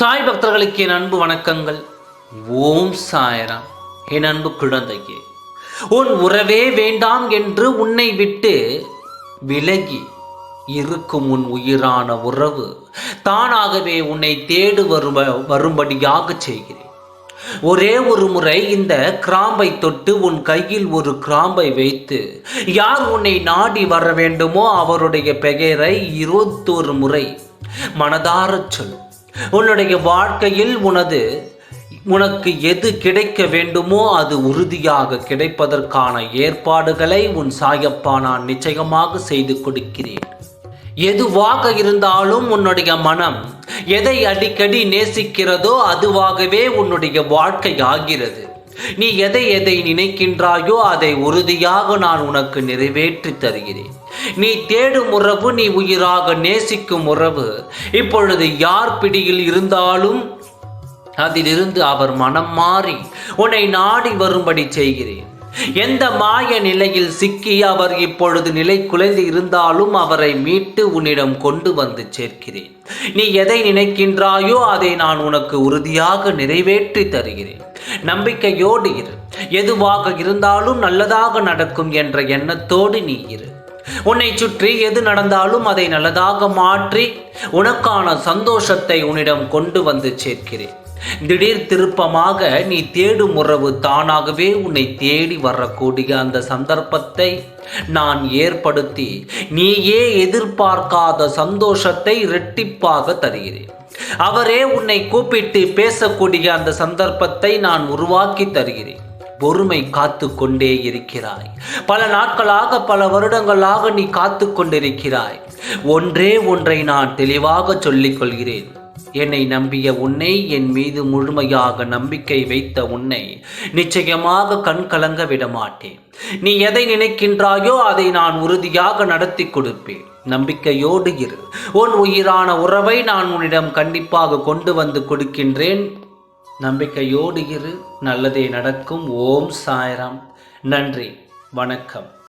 சாய் பக்தர்களுக்கு என் அன்பு வணக்கங்கள். ஓம் சாய்ராம். என் அன்பு குழந்தையே, உன் உறவே வேண்டாம் என்று உன்னை விட்டு விலகி இருக்கும் உன் உயிரான உறவு தானாகவே உன்னை தேடு வரும்படியாக செய்கிறேன். ஒரே ஒரு முறை இந்த கிராம்பை தொட்டு உன் கையில் ஒரு கிராம்பை வைத்து யார் உன்னை நாடி வர வேண்டுமோ அவருடைய பெயரை 21 முறை மனதார சொல். உன்னுடைய வாழ்க்கையில் உனக்கு எது கிடைக்க வேண்டுமோ அது உறுதியாக கிடைப்பதற்கான ஏற்பாடுகளை உன் சாயப்பா நான் நிச்சயமாக செய்து கொடுக்கிறேன். எதுவாக இருந்தாலும் உன்னுடைய மனம் எதை அடிக்கடி நேசிக்கிறதோ அதுவாகவே உன்னுடைய வாழ்க்கை ஆகிறது. நீ எதை நினைக்கின்றாயோ அதை உறுதியாக நான் உனக்கு நிறைவேற்றி தருகிறேன். நீ தேடும் உறவு, நீ உயிராக நேசிக்கும் உறவு இப்பொழுது யார் பிடியில் இருந்தாலும் அதிலிருந்து அவர் மனம் மாறி உன்னை நாடி வரும்படி செய்கிறேன். எந்த மாய நிலையில் சிக்கி அவர் இப்பொழுது நிலை குலைந்து இருந்தாலும் அவரை மீட்டு உன்னிடம் கொண்டு வந்து சேர்க்கிறேன். நீ எதை நினைக்கின்றாயோ அதை நான் உனக்கு உறுதியாக நிறைவேற்றி தருகிறேன். நம்பிக்கையோடு இரு. எதுவாக இருந்தாலும் நல்லதாக நடக்கும் என்ற எண்ணத்தோடு நீ இரு. உன்னை சுற்றி எது நடந்தாலும் அதை நல்லதாக மாற்றி உனக்கான சந்தோஷத்தை உன்னிடம் கொண்டு வந்து சேர்க்கிறேன். திடீர் திருப்பமாக நீ தேடும் உறவு தானாகவே உன்னை தேடி வரக்கூடிய அந்த சந்தர்ப்பத்தை நான் ஏற்படுத்தி நீயே எதிர்பார்க்காத சந்தோஷத்தை இரட்டிப்பாக தருகிறேன். அவரே உன்னை கூப்பிட்டு பேசக்கூடிய அந்த சந்தர்ப்பத்தை நான் உருவாக்கி தருகிறேன். பொறுமை காத்து கொண்டே இருக்கிறாய். பல நாட்களாக பல வருடங்களாக நீ காத்து கொண்டிருக்கிறாய். ஒன்றை நான் தெளிவாக சொல்லிக் கொள்கிறேன். என்னை நம்பிய உன்னை, என் மீது முழுமையாக நம்பிக்கை வைத்த உன்னை நிச்சயமாக கண் கலங்க விட மாட்டேன். நீ எதை நினைக்கின்றாயோ அதை நான் உறுதியாக நடத்தி கொடுப்பேன். நம்பிக்கையோடு இரு. உன் உயிரான உறவை நான் உன்னிடம் கண்டிப்பாக கொண்டு வந்து கொடுக்கின்றேன். நம்பிக்கையோடு இரு. நல்லதே நடக்கும். ஓம் சாய்ராம். நன்றி. வணக்கம்.